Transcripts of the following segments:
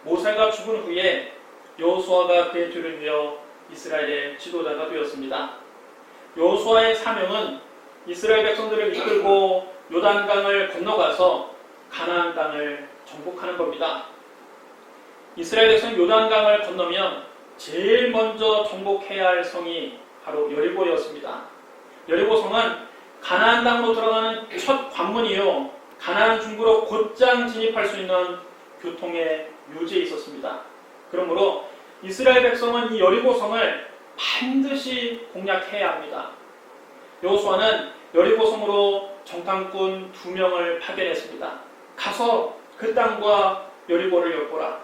모세가 죽은 후에 여호수아가 그의 뒤를 이어 이스라엘의 지도자가 되었습니다. 여호수아의 사명은 이스라엘 백성들을 이끌고 요단강을 건너가서 가나안 땅을 정복하는 겁니다. 이스라엘 백성이 요단강을 건너면 제일 먼저 정복해야 할 성이 바로 여리고였습니다. 여리고성은 가나안 땅으로 들어가는 첫 관문이요, 가나안 중부로 곧장 진입할 수 있는 교통의 묘지에 있었습니다. 그러므로 이스라엘 백성은 이 여리고성을 반드시 공략해야 합니다. 여호수아는 여리고성으로 정탐꾼 2명을 파견했습니다. 가서 그 땅과 여리고를 엿보라.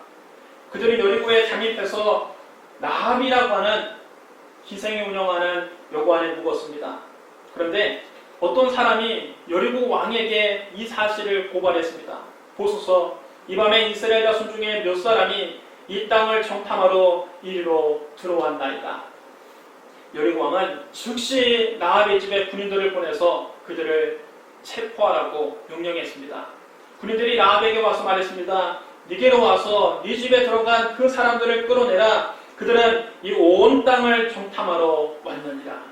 그들이 여리고에 잠입해서 나합이라고 하는 희생이 운영하는 여관에 묵었습니다. 그런데 어떤 사람이 여리고 왕에게 이 사실을 고발했습니다. 보소서, 이 밤에 이스라엘 자손 중에 몇 사람이 이 땅을 정탐하러 이리로 들어왔나이다. 여리고 왕은 즉시 나합의 집에 군인들을 보내서 그들을 체포하라고 명령했습니다. 군인들이 나합에게 와서 말했습니다. 네게로 와서 네 집에 들어간 그 사람들을 끌어내라. 그들은 이 온 땅을 정탐하러 왔느니라.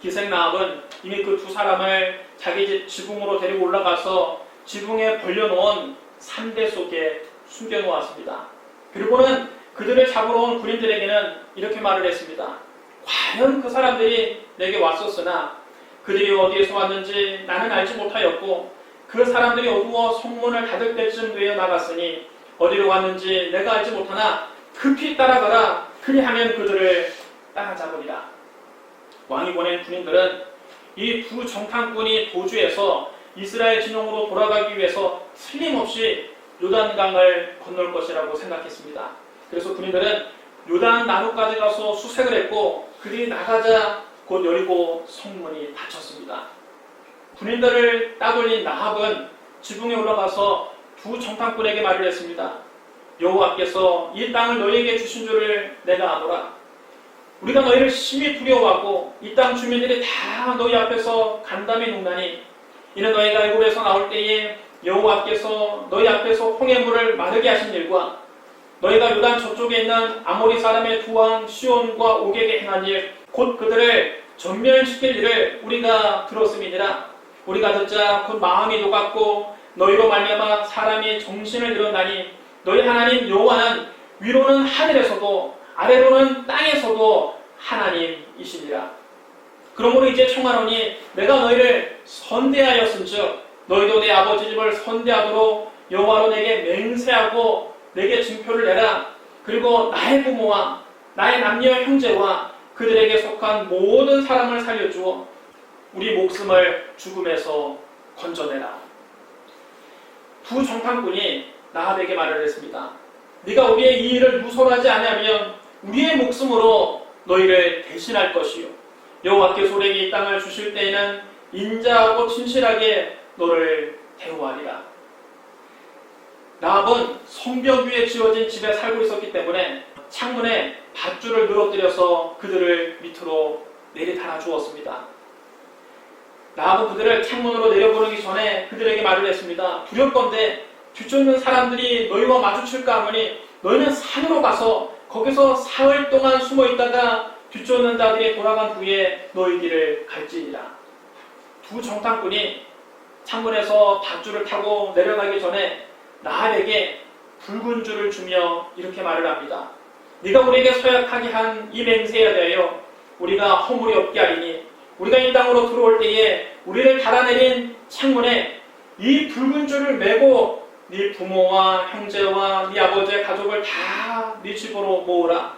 기생 나합은 이미 그 2 사람을 자기 집 지붕으로 데리고 올라가서 지붕에 벌려놓은 산대 속에 숨겨놓았습니다. 그리고는 그들을 잡으러 온 군인들에게는 이렇게 말을 했습니다. 과연 그 사람들이 내게 왔었으나 그들이 어디에서 왔는지 나는 알지 못하였고, 그 사람들이 어두워 성문을 닫을 때쯤 되어 나갔으니 어디로 왔는지 내가 알지 못하나 급히 따라가라. 그리하면 그들을 따라잡으리라. 왕이 보낸 군인들은 이 2 정탐꾼이 도주해서 이스라엘 진영으로 돌아가기 위해서 틀림없이 요단강을 건널 것이라고 생각했습니다. 그래서 군인들은 요단 나루까지 가서 수색을 했고, 그들이 나가자 곧 여리고 성문이 닫혔습니다. 군인들을 따돌린 나합은 지붕에 올라가서 2 정탐꾼에게 말을 했습니다. 여호와께서 이 땅을 너희에게 주신 줄을 내가 아노라. 우리가 너희를 심히 두려워하고 이 땅 주민들이 다 너희 앞에서 간담히 눕나니, 이는 너희가 애굽에서 나올 때에 여호와께서 너희 앞에서 홍해물을 마르게 하신 일과 너희가 요단 저쪽에 있는 아모리 사람의 두 왕 시온과 옥에게 행한 일, 곧 그들을 전멸시킬 일을 우리가 들었음이니라. 우리가 듣자 곧 마음이 녹았고 너희로 말미암아 사람이 정신을 잃었나니, 너희 하나님 여호와는 위로는 하늘에서도 아래로는 땅에서도 하나님이시니라. 그러므로 이제 청하노니 내가 너희를 선대하였은즉 너희도 내 아버지 집을 선대하도록 여호와로 내게 맹세하고 내게 증표를 내라. 그리고 나의 부모와 나의 남녀 형제와 그들에게 속한 모든 사람을 살려주어 우리 목숨을 죽음에서 건져내라. 2 정탐꾼이 나합에게 말을 했습니다. 네가 우리의 이 일을 누설하지 아니하면 우리의 목숨으로 너희를 대신할 것이요, 여호와께서 우리에게 이 땅을 주실 때에는 인자하고 진실하게 너를 대우하리라. 나합은 성벽 위에 지어진 집에 살고 있었기 때문에 창문에 밧줄을 늘어뜨려서 그들을 밑으로 내리달아 주었습니다. 나합은 그들을 창문으로 내려보내기 전에 그들에게 말을 했습니다. 두렵건대 뒤쫓는 사람들이 너희와 마주칠까 하니 너희는 산으로 가서 거기서 사흘 동안 숨어 있다가 뒤쫓는 자들이 돌아간 후에 너희 길을 갈지니라. 2 정탐꾼이 창문에서 밧줄을 타고 내려가기 전에 나합에게 붉은 줄을 주며 이렇게 말을 합니다. 네가 우리에게 서약하게 한 이 맹세에 대하여 우리가 허물이 없게 하리니, 우리가 이 땅으로 들어올 때에 우리를 달아내린 창문에 이 붉은 줄을 메고 네 부모와 형제와 네 아버지의 가족을 다 네 집으로 모으라.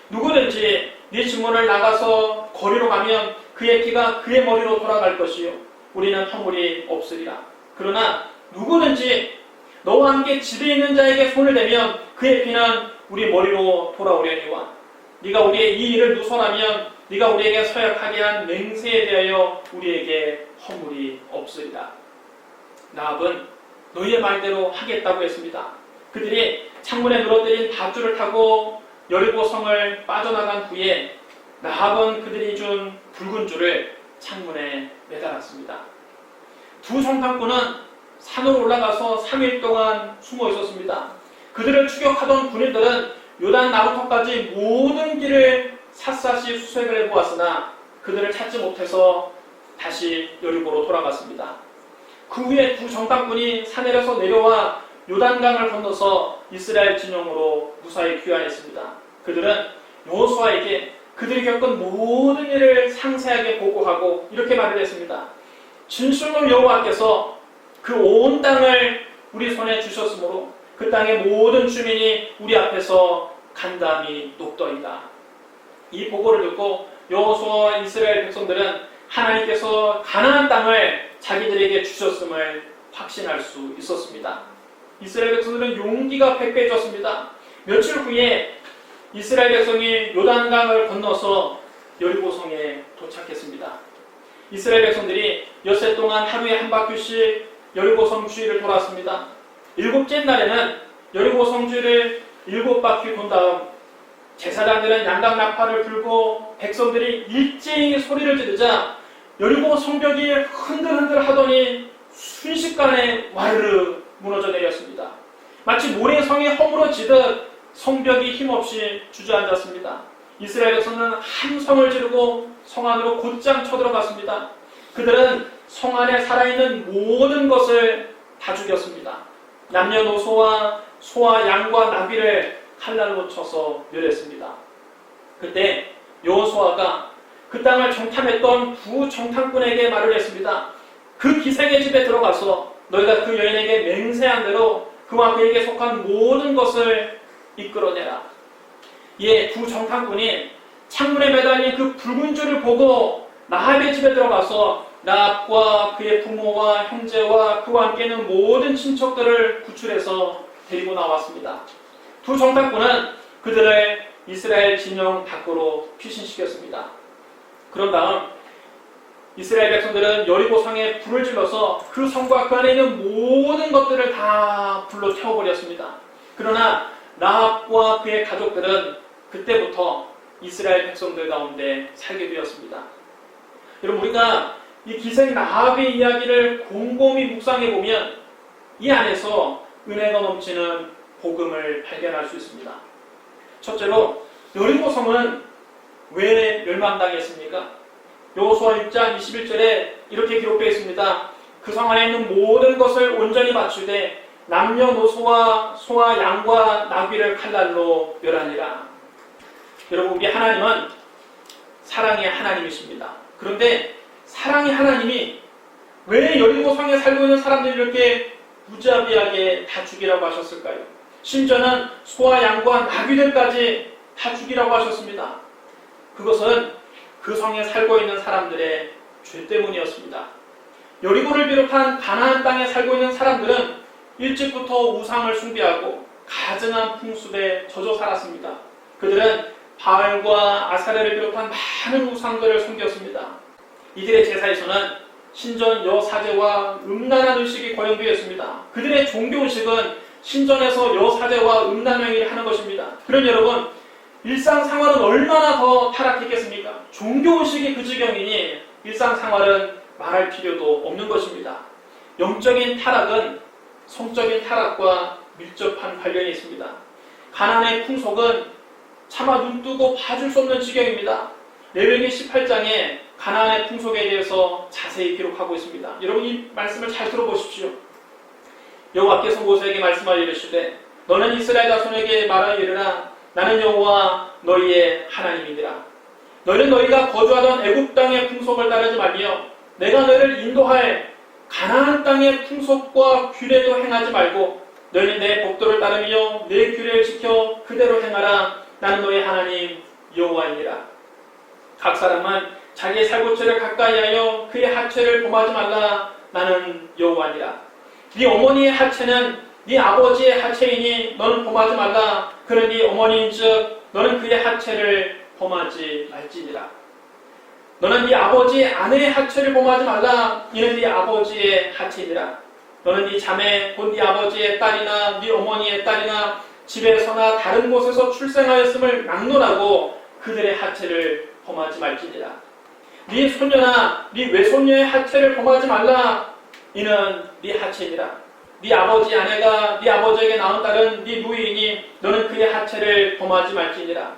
누구든지 네 집문을 나가서 거리로 가면 그의 피가 그의 머리로 돌아갈 것이요, 우리는 허물이 없으리라. 그러나 누구든지 너와 함께 집에 있는 자에게 손을 대면 그의 피는 우리 머리로 돌아오려니와, 네가 우리의 이 일을 누설하면 네가 우리에게 서약하게 한 맹세에 대하여 우리에게 허물이 없으리라. 나합은 너희의 말대로 하겠다고 했습니다. 그들이 창문에 늘어뜨린 밧줄을 타고 여리고 성을 빠져나간 후에 나합은 그들이 준 붉은 줄을 창문에 매달았습니다. 2 정탐꾼은 산으로 올라가서 3일 동안 숨어 있었습니다. 그들을 추격하던 군인들은 요단 나루터까지 모든 길을 샅샅이 수색을 해보았으나 그들을 찾지 못해서 다시 여리고로 돌아갔습니다. 그 후에 두 정탐꾼이 산에서 내려와 요단강을 건너서 이스라엘 진영으로 무사히 귀환했습니다. 그들은 여호수아에게 그들이 겪은 모든 일을 상세하게 보고하고 이렇게 말을 했습니다. 진실로 여호와께서 그 온 땅을 우리 손에 주셨으므로 그 땅의 모든 주민이 우리 앞에서 간담이 높더이다. 이 보고를 듣고 여호수아와 이스라엘 백성들은 하나님께서 가나안 땅을 자기들에게 주셨음을 확신할 수 있었습니다. 이스라엘 백성들은 용기가 백배해졌습니다. 며칠 후에 이스라엘 백성이 요단강을 건너서 여리고성에 도착했습니다. 이스라엘 백성들이 엿새 동안 하루에 한 바퀴씩 여리고성 주위를 돌았습니다. 일곱째 날에는 여리고성 주위를 7바퀴 돈 다음 제사장들은 양각 나팔을 불고 백성들이 일제히 소리를 지르자 여리고 성벽이 흔들흔들 하더니 순식간에 와르르 무너져 내렸습니다. 마치 모래성이 허물어지듯 성벽이 힘없이 주저앉았습니다. 이스라엘 백성은 함성을 지르고 성 안으로 곧장 쳐들어갔습니다. 그들은 성 안에 살아있는 모든 것을 다 죽였습니다. 남녀노소와 소와 양과 나귀를 칼날로 쳐서 멸했습니다. 그때 여호수아가 그 땅을 정탐했던 두 정탐꾼에게 말을 했습니다. 그 기생의 집에 들어가서 너희가 그 여인에게 맹세한 대로 그와 그에게 속한 모든 것을 이끌어내라. 이에 두 정탐꾼이 창문에 매달린 그 붉은 줄을 보고 라합의 집에 들어가서 라합과 그의 부모와 형제와 그와 함께 있는 모든 친척들을 구출해서 데리고 나왔습니다. 두 정탐꾼은 그들을 이스라엘 진영 밖으로 피신시켰습니다. 그런 다음 이스라엘 백성들은 여리고성에 불을 질러서 그 성과 그 안에 있는 모든 것들을 다 불로 태워버렸습니다. 그러나 라합과 그의 가족들은 그때부터 이스라엘 백성들 가운데 살게 되었습니다. 여러분, 우리가 이 기생 라합의 이야기를 곰곰이 묵상해보면 이 안에서 은혜가 넘치는 복음을 발견할 수 있습니다. 첫째로 여리고성은 왜 멸망당했습니까? 여호수아 6장 21절에 이렇게 기록되어 있습니다. 그 성 안에 있는 모든 것을 온전히 바치되 남녀노소와 소와 양과 나귀를 칼날로 멸하니라. 여러분, 우리 하나님은 사랑의 하나님이십니다. 그런데 사랑의 하나님이 왜 여리고성에 살고 있는 사람들이 이렇게 무자비하게 다 죽이라고 하셨을까요? 심지어는 소와 양과 나귀들까지 다 죽이라고 하셨습니다. 그것은 그 성에 살고 있는 사람들의 죄 때문이었습니다. 여리고를 비롯한 가나안 땅에 살고 있는 사람들은 일찍부터 우상을 숭배하고 가증한 풍습에 젖어 살았습니다. 그들은 바알과 아사레를 비롯한 많은 우상들을 섬겼습니다. 이들의 제사에서는 신전 여사제와 음란한 의식이 거행되었습니다. 그들의 종교의식은 신전에서 여사제와 음란 행위를 하는 것입니다. 그럼 여러분, 일상생활은 얼마나 더 타락했겠습니까? 종교의식이 그 지경이니 일상생활은 말할 필요도 없는 것입니다. 영적인 타락은 성적인 타락과 밀접한 관련이 있습니다. 가나안의 풍속은 차마 눈뜨고 봐줄 수 없는 지경입니다. 레위기 18장에 가나안의 풍속에 대해서 자세히 기록하고 있습니다. 여러분, 이 말씀을 잘 들어보십시오. 여호와께서 모세에게 말씀하여 이르시되 너는 이스라엘 자손에게 말하여 이르라. 나는 여호와 너희의 하나님이니라. 너희는 너희가 거주하던 애굽 땅의 풍속을 따르지 말며 내가 너희를 인도할 가나안 땅의 풍속과 규례도 행하지 말고 너희는 내 법도를 따르며 내 규례를 지켜 그대로 행하라. 나는 너희 하나님 여호와이니라. 각 사람은 자기의 살구채를 가까이하여 그의 하체를 범하지 말라. 나는 여호와니라. 네 어머니의 하체는 네 아버지의 하체이니 너는 범하지 말라. 그는 네 어머니인즉 너는 그의 하체를 범하지 말지니라. 너는 네 아버지의 아내의 하체를 범하지 말라. 이는 네 아버지의 하체니라. 너는 네 자매 곧 네 아버지의 딸이나 네 어머니의 딸이나 집에서나 다른 곳에서 출생하였음을 막론하고 그들의 하체를 범하지 말지니라. 네 손녀나 네 외손녀의 하체를 범하지 말라. 이는 네 하체니라. 네 아버지 아내가 네 아버지에게 낳은 딸은 네 누이이니 너는 그의 하체를 범하지 말지니라.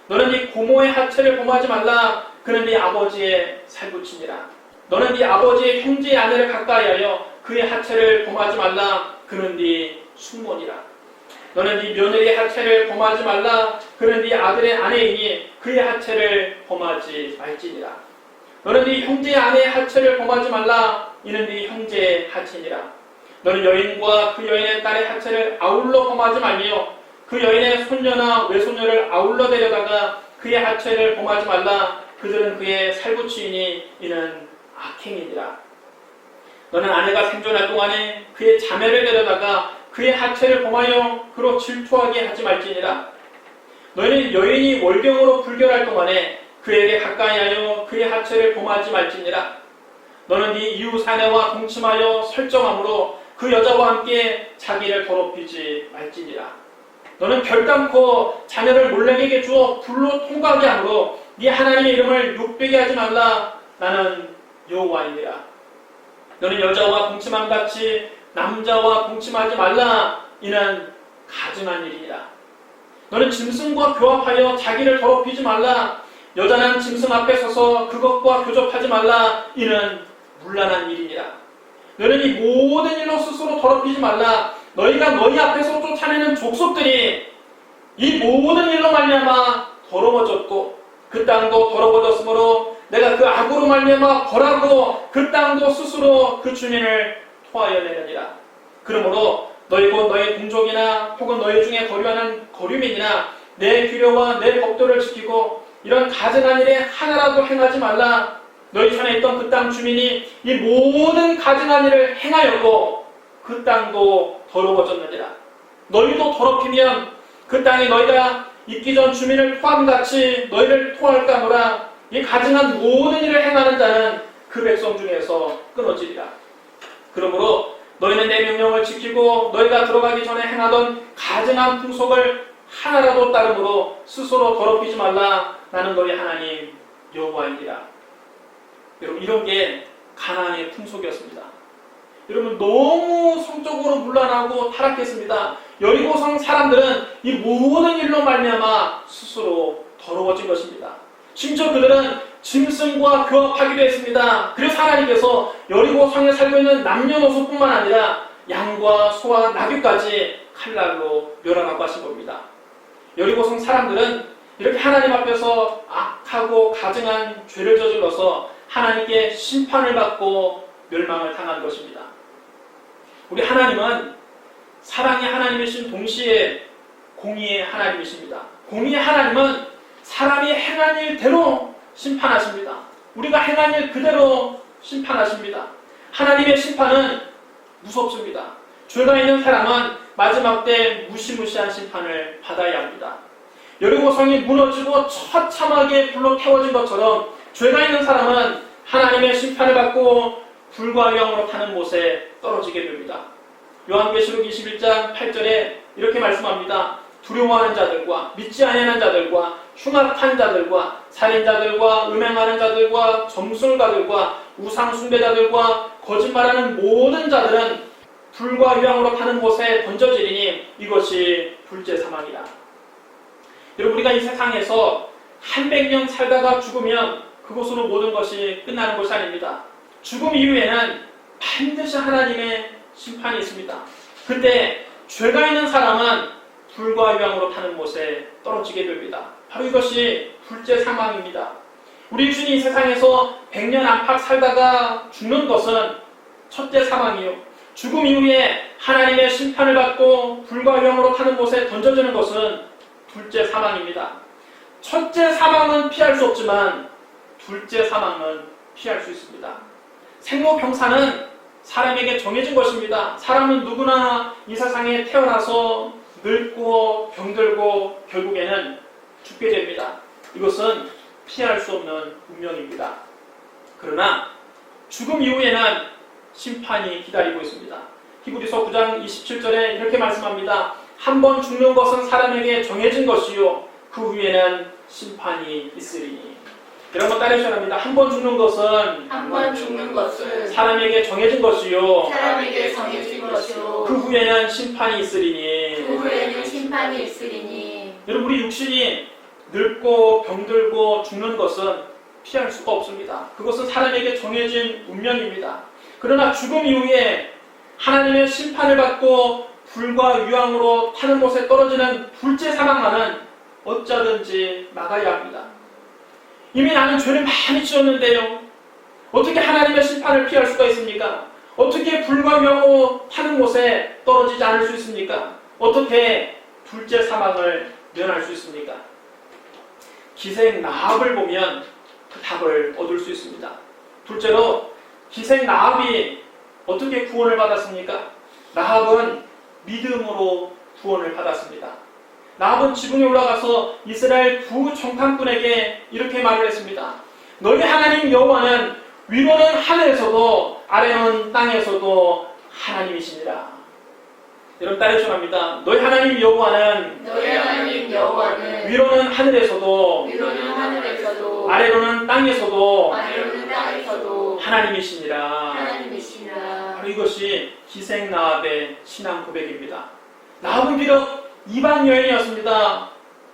너는 네 고모의 하체를 범하지 말라. 그는 네 아버지의 살부친이라. 너는 네 아버지의 형제의 아내를 가까이하여 그의 하체를 범하지 말라. 그는 네 숙모니라. 너는 네 며느리의 하체를 범하지 말라. 그는 네 아들의 아내이니 그의 하체를 범하지 말지니라. 너는 네 형제의 아내의 하체를 범하지 말라. 이는 네 형제의 하체니라. 너는 여인과 그 여인의 딸의 하체를 아울러 범하지 말며 그 여인의 손녀나 외손녀를 아울러 데려다가 그의 하체를 범하지 말라. 그들은 그의 살부치이니 이는 악행이니라. 너는 아내가 생존할 동안에 그의 자매를 데려다가 그의 하체를 범하여 그로 질투하게 하지 말지니라. 너희는 여인이 월경으로 불결할 동안에 그에게 가까이하여 그의 하체를 범하지 말지니라. 너는 네 이웃 사내와 동침하여 설정함으로 그 여자와 함께 자기를 더럽히지 말지니라. 너는 결단코 자녀를 몰래에게 주어 불로 통과하게 하므로 네 하나님의 이름을 욕되게 하지 말라. 나는 여호와이니라. 너는 여자와 동침함 같이 남자와 동침하지 말라. 이는 가증한 일이니라. 너는 짐승과 교합하여 자기를 더럽히지 말라. 여자는 짐승 앞에 서서 그것과 교접하지 말라. 이는 문란한 일이니라. 너는 이 모든 일로 스스로 더럽히지 말라. 너희가 너희 앞에서 쫓아내는 족속들이 이 모든 일로 말미암아 더러워졌고 그 땅도 더러워졌으므로 내가 그 악으로 말미암아 벌하고 그 땅도 스스로 그 주민을 토하여 내느니라. 그러므로 너희 곧 너희 동족이나 혹은 너희 중에 거류하는 거류민이나 내 규례와 내 법도를 지키고 이런 가증한 일에 하나라도 행하지 말라. 너희 전에 있던 그 땅 주민이 이 모든 가증한 일을 행하였고 그 땅도 더러워졌느니라. 너희도 더럽히면 그 땅이 너희가 있기 전 주민을 토함같이 너희를 토할까 하노라. 이 가증한 모든 일을 행하는 자는 그 백성 중에서 끊어지리라. 그러므로 너희는 내 명령을 지키고 너희가 들어가기 전에 행하던 가증한 풍속을 하나라도 따름으로 스스로 더럽히지 말라. 나는 너희 하나님 여호와이니라. 여러분, 이런 게 가나안의 풍속이었습니다. 여러분, 너무 성적으로 문란하고 타락했습니다. 여리고성 사람들은 이 모든 일로 말미암아 스스로 더러워진 것입니다. 심지어 그들은 짐승과 교합하기도 했습니다. 그래서 하나님께서 여리고성에 살고 있는 남녀노소뿐만 아니라 양과 소와 나귀까지 칼날로 멸하라고 하신 겁니다. 여리고성 사람들은 이렇게 하나님 앞에서 악하고 가증한 죄를 저질러서 하나님께 심판을 받고 멸망을 당한 것입니다. 우리 하나님은 사랑의 하나님이신 동시에 공의의 하나님이십니다. 공의의 하나님은 사람이 행한 일대로 심판하십니다. 우리가 행한 일 그대로 심판하십니다. 하나님의 심판은 무섭습니다. 죄가 있는 사람은 마지막 때 무시무시한 심판을 받아야 합니다. 여리고성이 무너지고 처참하게 불로 태워진 것처럼 죄가 있는 사람은 하나님의 심판을 받고 불과 영으로 타는 못에 떨어지게 됩니다. 요한계시록 21장 8절에 이렇게 말씀합니다. 두려워하는 자들과 믿지 아니하는 자들과 흉악한 자들과 살인자들과 음행하는 자들과 점술가들과 우상 숭배자들과 거짓말하는 모든 자들은 불과 유황으로 타는 곳에 던져지리니 이것이 둘째 사망이다. 여러분, 우리가 이 세상에서 한 100년 살다가 죽으면 그곳으로 모든 것이 끝나는 것이 아닙니다. 죽음 이후에는 반드시 하나님의 심판이 있습니다. 그때 죄가 있는 사람은 불과 유황으로 타는 곳에 떨어지게 됩니다. 바로 이것이 둘째 사망입니다. 우리 주님 이 세상에서 100년 안팎 살다가 죽는 것은 첫째 사망이요. 죽음 이후에 하나님의 심판을 받고 불과 유황으로 타는 곳에 던져지는 것은 둘째 사망입니다. 첫째 사망은 피할 수 없지만 둘째 사망은 피할 수 있습니다. 생로병사는 사람에게 정해진 것입니다. 사람은 누구나 이 세상에 태어나서 늙고 병들고 결국에는 죽게 됩니다. 이것은 피할 수 없는 운명입니다. 그러나 죽음 이후에는 심판이 기다리고 있습니다. 히브리서 9장 27절에 이렇게 말씀합니다. 한 번 죽는 것은 사람에게 정해진 것이요 그 후에는 심판이 있으리니. 여러분 따르셔야 합니다. 한 번 죽는 것은 한 번 죽는 것은 사람에게 정해진 것이요. 사람에게 정해진 것이요 그 후에는 심판이 있으리니. 그 후에는 심판이 있으리니. 여러분 우리 육신이 늙고 병들고 죽는 것은 피할 수가 없습니다. 그것은 사람에게 정해진 운명입니다. 그러나 죽음 이후에 하나님의 심판을 받고 불과 유황으로 타는 곳에 떨어지는 둘째 사망만은 어쩌든지 막아야 합니다. 이미 나는 죄를 많이 지었는데요. 어떻게 하나님의 심판을 피할 수가 있습니까? 어떻게 불과 유황으로 타는 곳에 떨어지지 않을 수 있습니까? 어떻게 둘째 사망을 면할 수 있습니까? 기생 라합을 보면 그 답을 얻을 수 있습니다. 둘째로 기생 라합이 어떻게 구원을 받았습니까? 라합은 믿음으로 구원을 받았습니다. 라합은 지붕에 올라가서 이스라엘 두 정탐꾼에게 이렇게 말을 했습니다. 너희 하나님 여호와는 위로는 하늘에서도 아래는 땅에서도 하나님이시니라. 여러분 따르셔야 합니다. 너희 하나님 여호와는 위로는 하늘에서도 아래로는 땅에서도 하나님이시니라. 바로 이것이 기생 라합의 신앙 고백입니다. 라합은 비록 이방 여인이었습니다.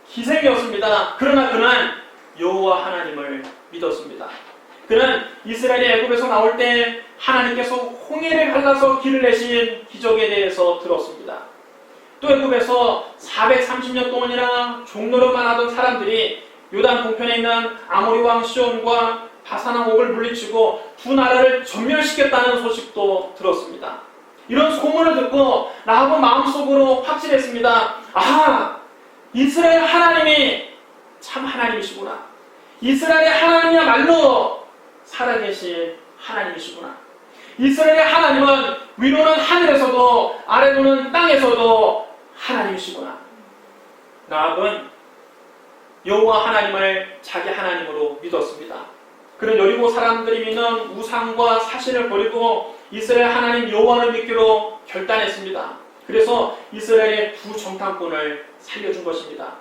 기생이었습니다. 그러나 그는 여호와 하나님을 믿었습니다. 그는 이스라엘이 애굽에서 나올 때 하나님께서 홍해를 갈라서 길을 내신 기적에 대해서 들었습니다. 또 애굽에서 430년 동안이나 종노릇만 하던 사람들이 요단 동편에 있는 아모리 왕 시온과 바산 왕 옥을 물리치고 두 나라를 전멸시켰다는 소식도 들었습니다. 이런 소문을 듣고 라합은 마음속으로 확신했습니다. 아, 이스라엘 하나님이 참 하나님이시구나. 이스라엘의 하나님이야말로 살아계신 하나님이시구나. 이스라엘의 하나님은 위로는 하늘에서도 아래로는 땅에서도 하나님이시구나. 라합은 여호와 하나님을 자기 하나님으로 믿었습니다. 그는 여리고 사람들이 믿는 우상과 사신을 버리고 이스라엘 하나님 여호와를 믿기로 결단했습니다. 그래서 이스라엘의 두 정탐꾼을 살려준 것입니다.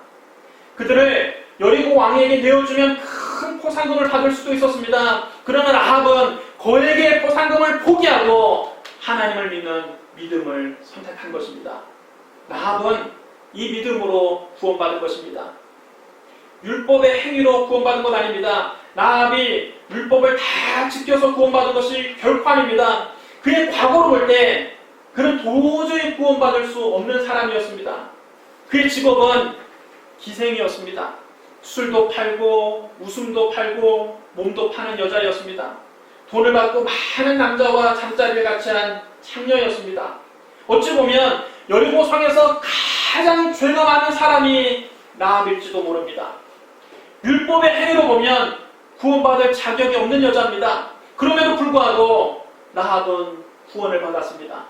그들을 여리고 왕에게 내어주면 큰 포상금을 받을 수도 있었습니다. 그러나 라합은 거액의 포상금을 포기하고 하나님을 믿는 믿음을 선택한 것입니다. 라합은 이 믿음으로 구원받은 것입니다. 율법의 행위로 구원받은 것 아닙니다. 라합이 율법을 다 지켜서 구원받은 것이 결코 아닙니다. 그의 과거로 볼 때 그는 도저히 구원받을 수 없는 사람이었습니다. 그의 직업은 기생이었습니다. 술도 팔고 웃음도 팔고 몸도 파는 여자였습니다. 돈을 받고 많은 남자와 잠자리를 같이 한 창녀였습니다. 어찌 보면 여리고 성에서 가장 죄가 많은 사람이 라합일지도 모릅니다. 율법의 행위로 보면 구원받을 자격이 없는 여자입니다. 그럼에도 불구하고 라합은 구원을 받았습니다.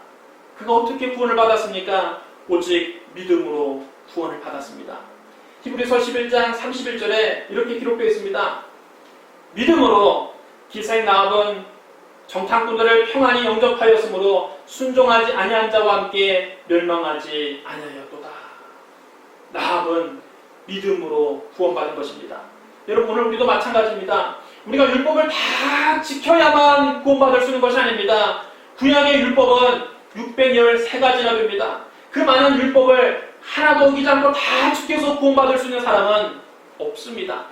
그가 어떻게 구원을 받았습니까? 오직 믿음으로 구원을 받았습니다. 히브리서 11장 31절에 이렇게 기록되어 있습니다. 믿음으로 기생 라합은 정탐꾼들을 평안히 영접하였으므로 순종하지 아니한 자와 함께 멸망하지 아니하였도다. 라합은 믿음으로 구원받은 것입니다. 여러분 오늘 우리도 마찬가지입니다. 우리가 율법을 다 지켜야만 구원받을 수 있는 것이 아닙니다. 구약의 율법은 613가지나 됩니다. 그 많은 율법을 하나도 어기지 않고 다 지켜서 구원받을 수 있는 사람은 없습니다.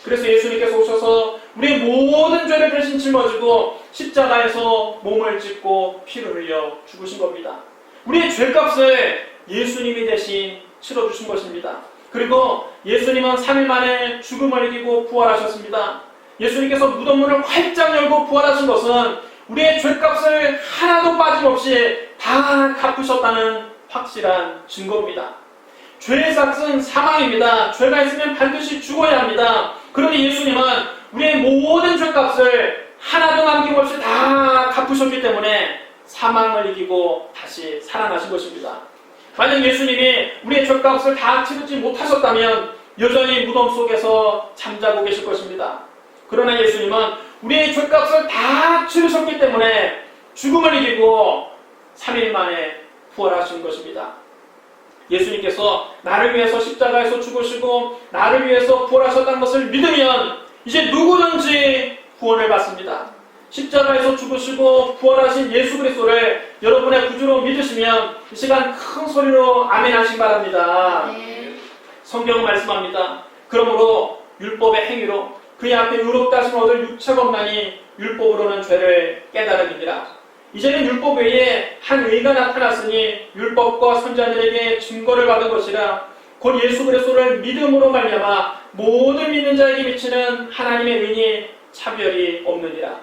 그래서 예수님께서 오셔서 우리의 모든 죄를 대신 짊어지고 십자가에서 몸을 찢고 피를 흘려 죽으신 겁니다. 우리의 죄값을 예수님이 대신 치러주신 것입니다. 그리고 예수님은 3일 만에 죽음을 이기고 부활하셨습니다. 예수님께서 무덤문을 활짝 열고 부활하신 것은 우리의 죄값을 하나도 빠짐없이 다 갚으셨다는 확실한 증거입니다. 죄의 삭은 사망입니다. 죄가 있으면 반드시 죽어야 합니다. 그런데 예수님은 우리의 모든 죄값을 하나도 남김없이 다 갚으셨기 때문에 사망을 이기고 다시 살아나신 것입니다. 만약 예수님이 우리의 죄값을 다 치르지 못하셨다면 여전히 무덤 속에서 잠자고 계실 것입니다. 그러나 예수님은 우리의 죄값을 다 치르셨기 때문에 죽음을 이기고 3일 만에 부활하신 것입니다. 예수님께서 나를 위해서 십자가에서 죽으시고 나를 위해서 부활하셨다는 것을 믿으면 이제 누구든지 구원을 받습니다. 십자가에서 죽으시고 부활하신 예수 그리스도를 여러분의 구주로 믿으시면 이 시간 큰 소리로 아멘 하시기 바랍니다. 네. 성경은 말씀합니다. 그러므로 율법의 행위로 그의 앞에 의롭다 하심을 얻을 육체가 없나니 율법으로는 죄를 깨달음이니라. 이제는 율법 외에 한 의가 나타났으니 율법과 선자들에게 증거를 받은 것이라. 곧 예수 그리스도를 믿음으로 말미암아 모든 믿는 자에게 미치는 하나님의 의니 차별이 없느니라.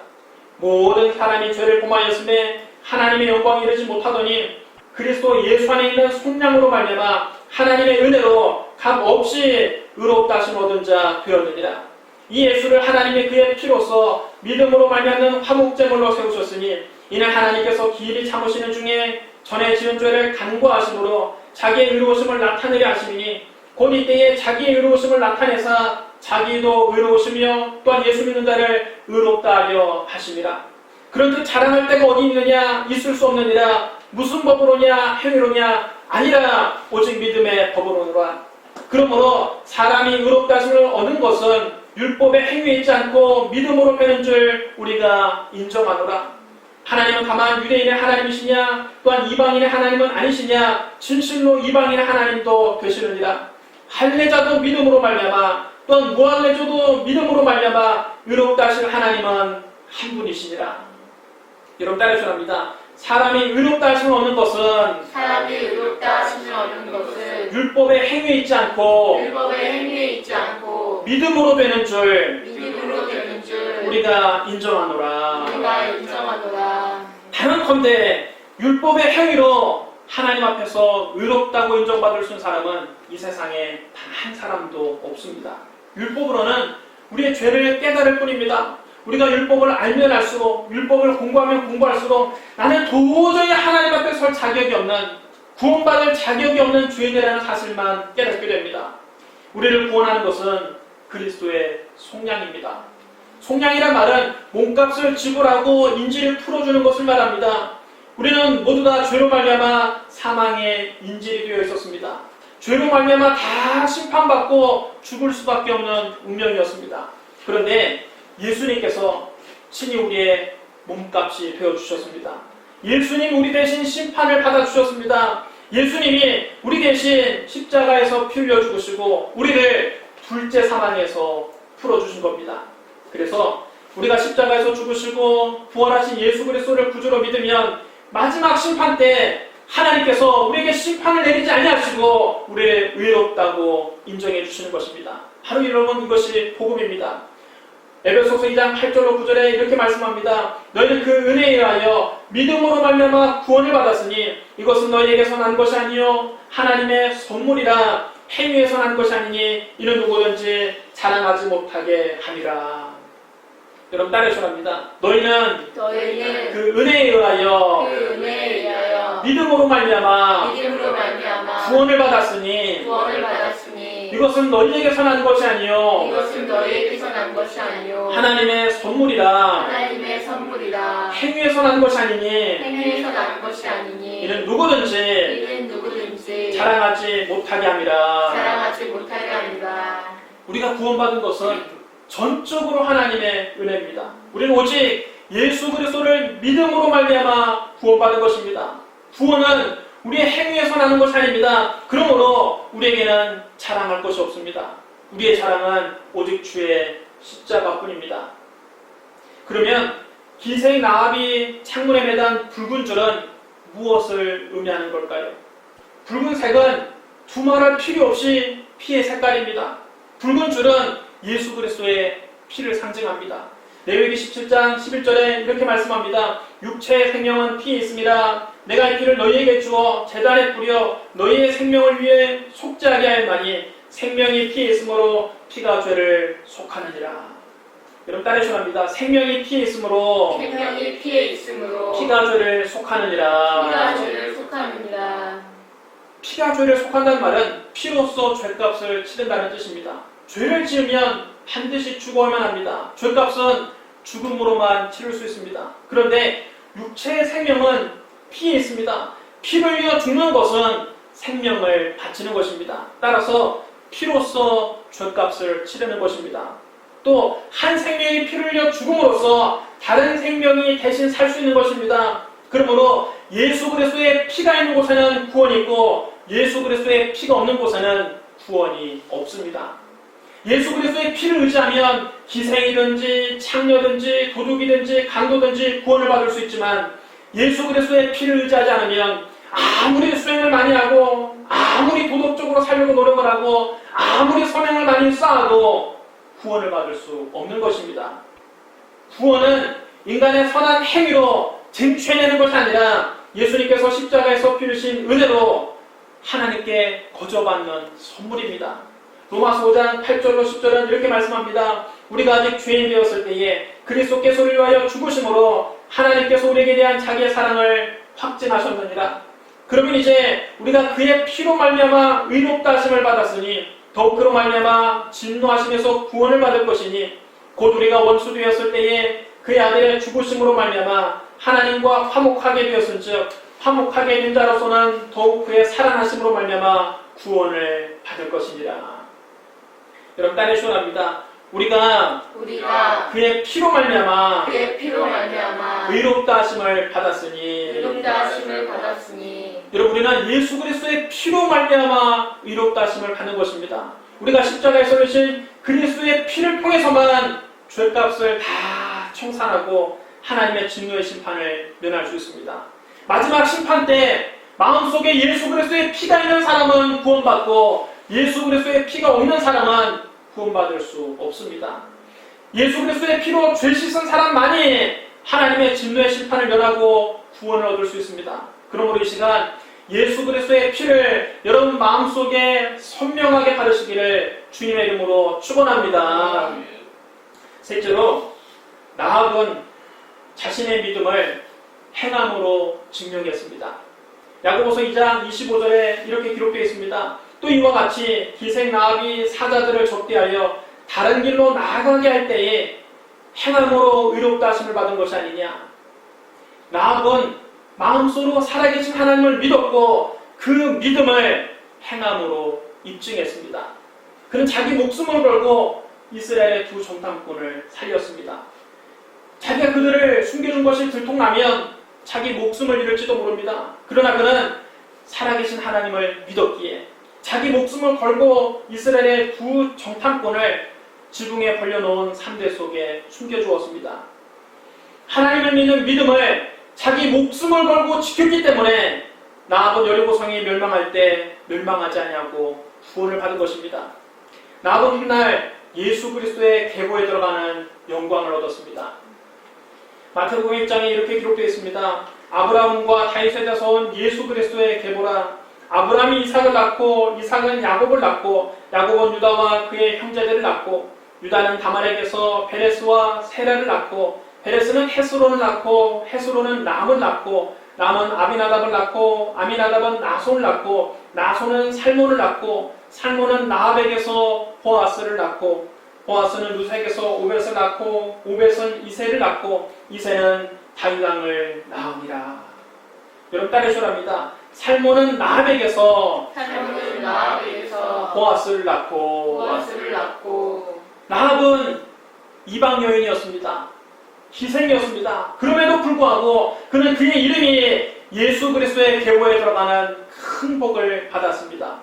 모든 사람이 죄를 범하였음에 하나님의 영광에 이르지 못하더니 그리스도 예수 안에 있는 속량으로 말미암아 하나님의 은혜로 값 없이 의롭다 하심 얻은 자 되었느니라. 이 예수를 하나님의 그의 피로써 믿음으로 말미암는 화목제물로 세우셨으니 이는 하나님께서 길이 참으시는 중에 전에 지은 죄를 간과하심으로 자기의 의로우심을 나타내려 하심이니 곧 이때에 자기의 의로우심을 나타내사 자기도 의로우시며 또한 예수 믿는 자를 의롭다 하려 하심이라. 그런즉 자랑할 데가 어디 있느냐? 있을 수 없느니라. 무슨 법으로냐? 행위로냐? 아니라 오직 믿음의 법으로노라. 그러므로 사람이 의롭다 하심을 얻은 것은 율법의 행위에 있지 않고 믿음으로 되는 줄 우리가 인정하노라. 하나님은 다만 유대인의 하나님이시냐? 또한 이방인의 하나님은 아니시냐? 진실로 이방인의 하나님도 되시느니라. 할례자도 믿음으로 말미암아 또한 무할례자도 믿음으로 말미암아 의롭다 하실 하나님은 한 분이시니라. 여러분 따르셔랍니다. 사람이 의롭다 하심을 얻는 것은 사람이 의롭다 하심을 얻는 것은 율법의 행위에 있지 않고 율법의 행위에 있지 않고 믿음으로 되는 줄 믿음으로 되는 줄 우리가 인정하노라. 우리가 인정하노라. 단언컨대 율법의 행위로 하나님 앞에서 의롭다고 인정받을 수 있는 사람은 이 세상에 단 한 사람도 없습니다. 율법으로는 우리의 죄를 깨달을 뿐입니다. 우리가 율법을 알면 알수록, 율법을 공부하면 공부할수록 나는 도저히 하나님 앞에 설 자격이 없는, 구원받을 자격이 없는 죄인이라는 사실만 깨닫게 됩니다. 우리를 구원하는 것은 그리스도의 속량입니다. 속량이란 말은 몸값을 지불하고 인질을 풀어주는 것을 말합니다. 우리는 모두 다 죄로 말미암아 사망의 인질이 되어 있었습니다. 죄로 말미암아 다 심판받고 죽을 수밖에 없는 운명이었습니다. 그런데 예수님께서 친히 우리의 몸값이 되어주셨습니다. 예수님 우리 대신 심판을 받아주셨습니다. 예수님이 우리 대신 십자가에서 피 흘려 죽으시고 우리를 둘째 사망에서 풀어주신 겁니다. 그래서 우리가 십자가에서 죽으시고 부활하신 예수 그리스도를 구주로 믿으면 마지막 심판 때 하나님께서 우리에게 심판을 내리지 아니하시고 우리를 의롭다고 인정해 주시는 것입니다. 바로 여러분 이것이 복음입니다. 에베소서 2장 8절로 9절에 이렇게 말씀합니다. 너희는 그 은혜에 의하여 믿음으로 말미암아 구원을 받았으니 이것은 너희에게서 난 것이 아니요 하나님의 선물이라. 행위에서 난 것이 아니니 이는 누구든지 자랑하지 못하게 함이라. 여러분 따르셔랍니다. 너희는 그 은혜에 의하여 믿음으로 말미암아 구원을 받았으니 이것은 너희에게서 난 것이 아니요 하나님의 선물이라. 행위에서 난 것이 아니니 이는 누구든지 자랑하지 못하게 함이라. 우리가 구원받은 것은 전적으로 하나님의 은혜입니다. 우리는 오직 예수 그리스도를 믿음으로 말미암아 구원받은 것입니다. 구원은 우리의 행위에서 나는 것이 아닙니다. 그러므로 우리에게는 자랑할 것이 없습니다. 우리의 자랑은 오직 주의 십자가뿐입니다. 그러면 기생 나합이 창문에 매단 붉은 줄은 무엇을 의미하는 걸까요? 붉은색은 두말할 필요 없이 피의 색깔입니다. 붉은 줄은 예수 그리스도의 피를 상징합니다. 레위기 17장 11절에 이렇게 말씀합니다. 육체의 생명은 피에 있음이라. 내가 이 피를 너희에게 주어 제단에 뿌려 너희의 생명을 위해 속죄하게 하였나니 생명이 피에 있으므로 피가 죄를 속하느니라. 여러분 따르셔랍니다. 생명이 피에 있으므로 피가 죄를 속하느니라. 피가 죄를 속한다는 말은 피로써 죄값을 치른다는 뜻입니다. 죄를 지으면 반드시 죽어야만 합니다. 죄값은 죽음으로만 치를 수 있습니다. 그런데 육체의 생명은 피에 있습니다. 피를 위해 죽는 것은 생명을 바치는 것입니다. 따라서 피로써 죄값을 치르는 것입니다. 또 한 생명이 피를 흘려 죽음으로써 다른 생명이 대신 살 수 있는 것입니다. 그러므로 예수 그리스도의 피가 있는 곳에는 구원이 있고 예수 그리스도의 피가 없는 곳에는 구원이 없습니다. 예수 그리스도의 피를 의지하면 기생이든지 창녀든지 도둑이든지 강도든지 구원을 받을 수 있지만 예수 그리스도의 피를 의지하지 않으면 아무리 수행을 많이 하고 아무리 도덕적으로 살려고 노력을 하고 아무리 선행을 많이 쌓아도 구원을 받을 수 없는 것입니다. 구원은 인간의 선한 행위로 쟁취해내는 것이 아니라 예수님께서 십자가에서 피 흘리신 은혜로 하나님께 거저받는 선물입니다. 로마서 5장 8절로 10절은 이렇게 말씀합니다. 우리가 아직 죄인 되었을 때에 그리스도께서 우리를 위하여 죽으심으로 하나님께서 우리에게 대한 자기의 사랑을 확증하셨느니라. 그러면 이제 우리가 그의 피로 말미암아 의롭다 하심을 받았으니 더욱 그로 말미암아 진노하심에서 구원을 받을 것이니 곧 우리가 원수 되었을 때에 그의 아들의 죽으심으로 말미암아 하나님과 화목하게 되었은즉 화목하게 된 자로서는 더욱 그의 살아나심으로 말미암아 구원을 받을 것이니라. 여러분 따르시오랍니다. 우리가 그의 피로 말미암아 의롭다 하심을 받았으니 여러분 우리는 예수 그리스도의 피로 말미암아 의롭다 하심을 받는 것입니다. 우리가 십자가에서 흘리신 그리스도의 피를 통해서만 죄값을 다 청산하고 하나님의 진노의 심판을 면할 수 있습니다. 마지막 심판 때 마음속에 예수 그리스도의 피가 있는 사람은 구원받고 예수 그리스도의 피가 없는 사람은 구원받을 수 없습니다. 예수 그리스도의 피로 죄 씻은 사람만이 하나님의 진노의 심판을 면하고 구원을 얻을 수 있습니다. 그러므로 이 시간 예수 그리스도의 피를 여러분 마음속에 선명하게 바르시기를 주님의 이름으로 축원합니다. 셋째로 나합은 자신의 믿음을 행함으로 증명했습니다. 야고보서 2장 25절에 이렇게 기록되어 있습니다. 또 이와 같이 기생 나합이 사자들을 적대하여 다른 길로 나아가게 할 때에 행함으로 의롭다 하심을 받은 것이 아니냐. 나합은 마음속으로 살아계신 하나님을 믿었고 그 믿음을 행함으로 입증했습니다. 그는 자기 목숨을 걸고 이스라엘의 두 정탐꾼을 살렸습니다. 자기가 그들을 숨겨준 것이 들통나면 자기 목숨을 잃을지도 모릅니다. 그러나 그는 살아계신 하나님을 믿었기에 자기 목숨을 걸고 이스라엘의 두 정탐꾼을 지붕에 벌려놓은 산대 속에 숨겨주었습니다. 하나님을 믿는 믿음을 자기 목숨을 걸고 지켰기 때문에 나합은 여리고성이 멸망할 때 멸망하지 아니하고 구원을 받은 것입니다. 나합은 훗날 예수 그리스도의 계보에 들어가는 영광을 얻었습니다. 마태복음 1장에 이렇게 기록되어 있습니다. 아브라함과 다윗에서 온 예수 그리스도의 계보라. 아브라함이 이삭을 낳고 이삭은 야곱을 낳고 야곱은 유다와 그의 형제들을 낳고 유다는 다말에게서 베레스와 세라를 낳고 베레스는 헤스론을 낳고 헤스론은 람을 낳고 람은 아미나답을 낳고 아미나답은 나손을 낳고 나손은 살몬을 낳고 살몬은 나합에게서 보아스를 낳고 보아스는 루색에서 오벳을 낳고 오벳은 이새를 낳고 이새는 다윗왕을 낳으니라. 여러분 따르시오랍니다. 살몬은 나합에게서 보아스를 낳고 나합은 이방 여인이었습니다. 희생이었습니다. 그럼에도 불구하고 그는 그의 이름이 예수 그리스도의 계보에 들어가는 큰 복을 받았습니다.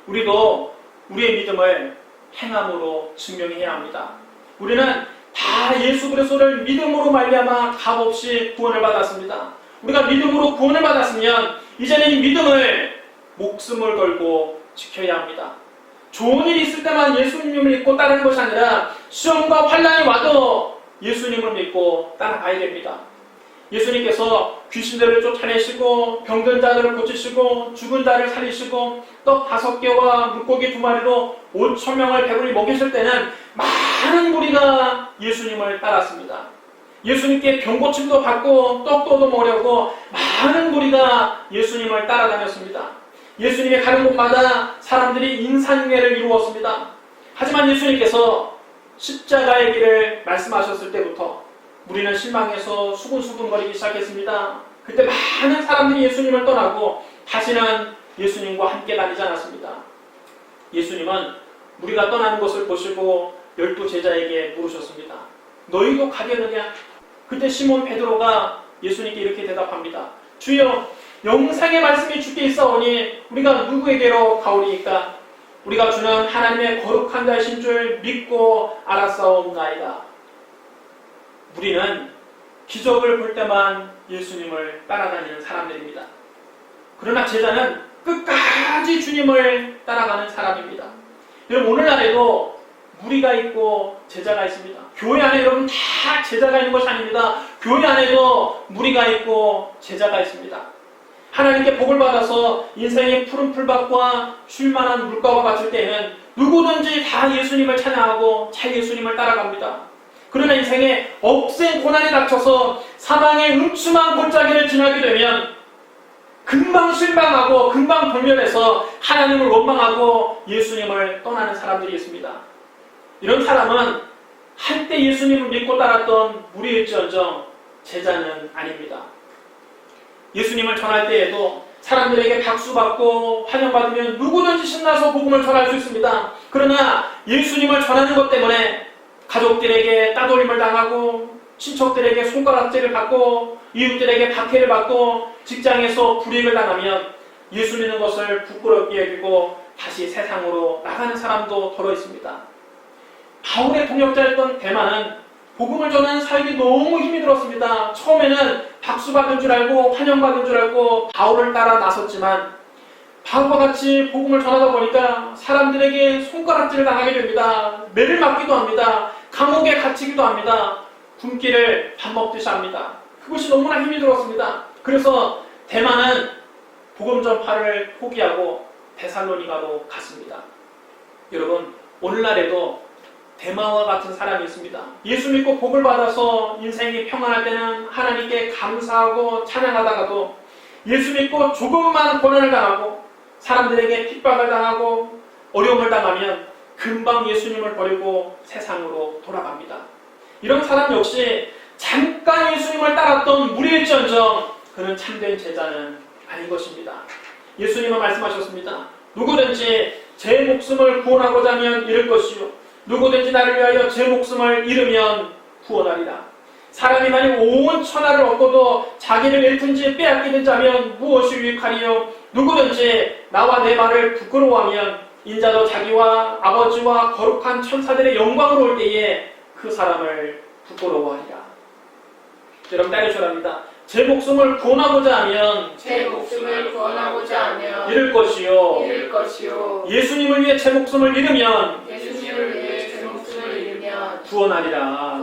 우리도 우리의 믿음을 행함으로 증명해야 합니다. 우리는 다 예수 그리스도를 믿음으로 말미암아 값없이 구원을 받았습니다. 우리가 믿음으로 구원을 받았으면 이제는 이 믿음을 목숨을 걸고 지켜야 합니다. 좋은 일이 있을 때만 예수님을 믿고 따르는 것이 아니라 시험과 환난이 와도 예수님을 믿고 따라가야 됩니다. 예수님께서 귀신들을 쫓아내시고 병든 자들을 고치시고 죽은 자를 살리시고 떡 5개와 물고기 2마리로 5,000명을 배불리 먹이실 때는 많은 무리가 예수님을 따랐습니다. 예수님께 병고침도 받고 떡도 얻어먹으려고 많은 무리가 예수님을 따라다녔습니다. 예수님이 가는 곳마다 사람들이 인산응애를 이루었습니다. 하지만 예수님께서 십자가의 길을 말씀하셨을 때부터 우리는 실망해서 수군수군거리기 시작했습니다. 그때 많은 사람들이 예수님을 떠나고 다시는 예수님과 함께 다니지 않았습니다. 예수님은 우리가 떠나는 것을 보시고 12 제자에게 물으셨습니다. 너희도 가겠느냐? 그때 시몬 베드로가 예수님께 이렇게 대답합니다. 주여, 영생의 말씀이 주께 있사오니 우리가 누구에게로 가오리이까? 우리가 주는 하나님의 거룩한 자이신 줄 믿고 알았사옵나이다. 우리는 기적을 볼 때만 예수님을 따라다니는 사람들입니다. 그러나 제자는 끝까지 주님을 따라가는 사람입니다. 여러분, 오늘날에도 무리가 있고 제자가 있습니다. 교회 안에 여러분 다 제자가 있는 것이 아닙니다. 교회 안에도 무리가 있고 제자가 있습니다. 하나님께 복을 받아서 인생의 푸른 풀밭과 쉴만한 물가와 같을 때에는 누구든지 다 예수님을 찬양하고 잘 예수님을 따라갑니다. 그러나 인생에 억센 고난이 닥쳐서 사망의 음침한 골짜기를 지나게 되면 금방 실망하고 금방 돌면해서 하나님을 원망하고 예수님을 떠나는 사람들이 있습니다. 이런 사람은 한때 예수님을 믿고 따랐던 무리일지언정 제자는 아닙니다. 예수님을 전할 때에도 사람들에게 박수받고 환영받으면 누구든지 신나서 복음을 전할 수 있습니다. 그러나 예수님을 전하는 것 때문에 가족들에게 따돌림을 당하고 친척들에게 손가락질을 받고 이웃들에게 박해를 받고 직장에서 불이익을 당하면 예수 믿는 것을 부끄럽게 여기고 다시 세상으로 나가는 사람도 더러 있습니다. 바울의 동역자였던 데마는 복음을 전하는 사역이 너무 힘이 들었습니다. 처음에는 박수받은 줄 알고 환영받은 줄 알고 바울을 따라 나섰지만 바울과 같이 복음을 전하다 보니까 사람들에게 손가락질을 당하게 됩니다. 매를 맞기도 합니다. 감옥에 갇히기도 합니다. 굶기를 밥 먹듯이 합니다. 그것이 너무나 힘이 들었습니다. 그래서 데마는 복음 전파를 포기하고 데살로니가로 갔습니다. 여러분, 오늘날에도 데마와 같은 사람이 있습니다. 예수 믿고 복을 받아서 인생이 평안할 때는 하나님께 감사하고 찬양하다가도 예수 믿고 조금만 고난을 당하고 사람들에게 핍박을 당하고 어려움을 당하면 금방 예수님을 버리고 세상으로 돌아갑니다. 이런 사람 역시 잠깐 예수님을 따랐던 무리일지언정 그는 참된 제자는 아닌 것입니다. 예수님은 말씀하셨습니다. 누구든지 제 목숨을 구원하고자 하면 잃을 것이요 누구든지 나를 위하여 제 목숨을 잃으면 구원하리라. 사람이 만일 온 천하를 얻고도 자기를 잃든지 빼앗기든지 하면 무엇이 유익하리요? 누구든지 나와 내 말을 부끄러워하면 인자도 자기와 아버지와 거룩한 천사들의 영광으로 올 때에 그 사람을 부끄러워하리라. 여러분 따르셔야 합니다. 제 목숨을 구원하고자 하면 잃을 것이요 예수님을 위해 제 목숨을 잃으면 구원하리라.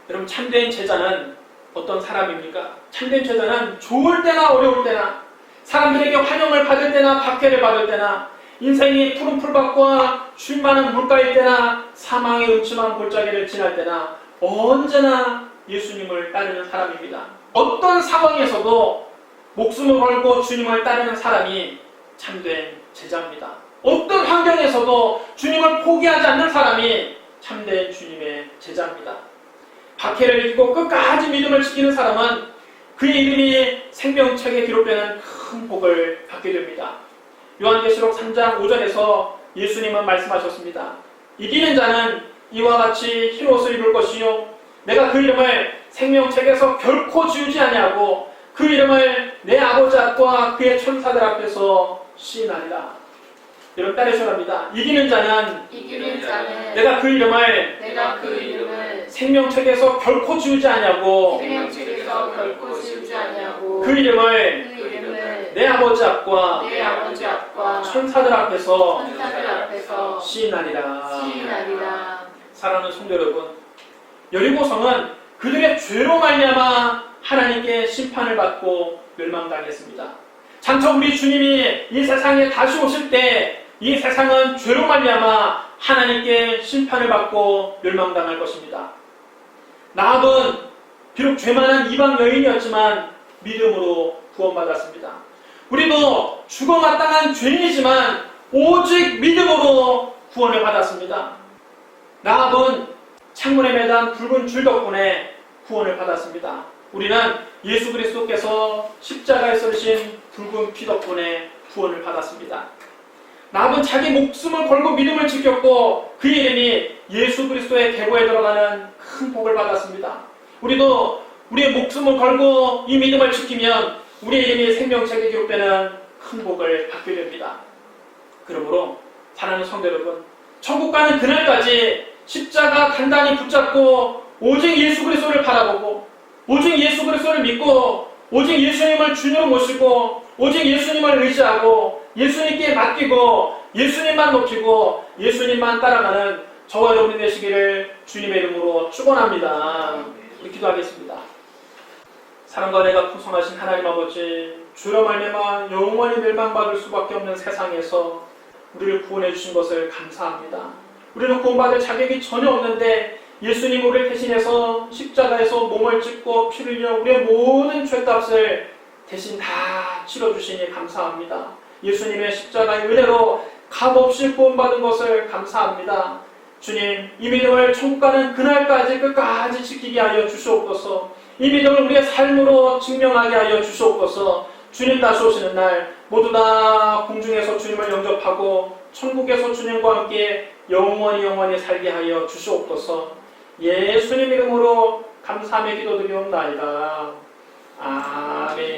여러분 참된 제자는 어떤 사람입니까? 참된 제자는 좋을 때나 어려울 때나 사람들에게 환영을 받을 때나 박해를 받을 때나 인생이 푸른 풀밭과 쉴만한 물가일 때나 사망의 음침한 골짜기를 지날 때나 언제나 예수님을 따르는 사람입니다. 어떤 상황에서도 목숨을 걸고 주님을 따르는 사람이 참된 제자입니다. 어떤 환경에서도 주님을 포기하지 않는 사람이 참된 주님의 제자입니다. 박해를 이기고 끝까지 믿음을 지키는 사람은 그의 이름이 생명책에 기록되는 큰 복을 받게 됩니다. 요한계시록 3장 5절에서 예수님은 말씀하셨습니다. 이기는 자는 이와 같이 흰옷을 입을 것이요 내가 그 이름을 생명책에서 결코 지우지 아니하고 그 이름을 내 아버지 앞과 그의 천사들 앞에서 시인하리라. 여러분 따르셔야 합니다. 이기는 자는 내가 그 이름을 생명책에서 결코 지우지 아니하고 그 이름을 내 아버지 앞과 천사들 앞에서 시인하리라. 사랑하는 성도 여러분, 여리고성은 그들의 죄로 말미암아 하나님께 심판을 받고 멸망당했습니다. 장차 우리 주님이 이 세상에 다시 오실 때 이 세상은 죄로 말미암아 하나님께 심판을 받고 멸망당할 것입니다. 라합은 비록 죄 많은 이방 여인이었지만 믿음으로 구원받았습니다. 우리도 죽어 마땅한 죄인이지만 오직 믿음으로 구원을 받았습니다. 라합은 창문에 매단 붉은 줄 덕분에 구원을 받았습니다. 우리는 예수 그리스도께서 십자가에 쏘신 붉은 피 덕분에 구원을 받았습니다. 랍은 자기 목숨을 걸고 믿음을 지켰고 그 이름이 예수 그리스도의 계보에 들어가는 큰 복을 받았습니다. 우리도 우리의 목숨을 걸고 이 믿음을 지키면 우리의 이름이 생명책에 기록되는 큰 복을 받게 됩니다. 그러므로 사랑하는 성도 여러분, 천국 가는 그날까지 십자가 단단히 붙잡고 오직 예수 그리스도를 바라보고 오직 예수 그리스도를 믿고 오직 예수님을 주님으로 모시고 오직 예수님을 의지하고 예수님께 맡기고 예수님만 높이고 예수님만 따라가는 저와 여러분이 되시기를 주님의 이름으로 축원합니다. 우리 기도하겠습니다. 사랑과 내가 풍성하신 하나님 아버지, 주로 말미암아 영원히 멸망받을 수밖에 없는 세상에서 우리를 구원해 주신 것을 감사합니다. 우리는 구원받을 자격이 전혀 없는데 예수님 우리를 대신해서 십자가에서 몸을 찢고 피를 흘려 우리의 모든 죄값을 대신 다 치러주시니 감사합니다. 예수님의 십자가의 은혜로 값없이 구원받은 것을 감사합니다. 주님, 이 믿음을 천국 가는 그날까지 끝까지 지키게 하여 주시옵소서. 이 믿음을 우리의 삶으로 증명하게 하여 주시옵소서. 주님 다시 오시는 날 모두 다 공중에서 주님을 영접하고 천국에서 주님과 함께 영원히 살게 하여 주시옵소서. 예수님 이름으로 감사하며 기도드리옵나이다. 아멘.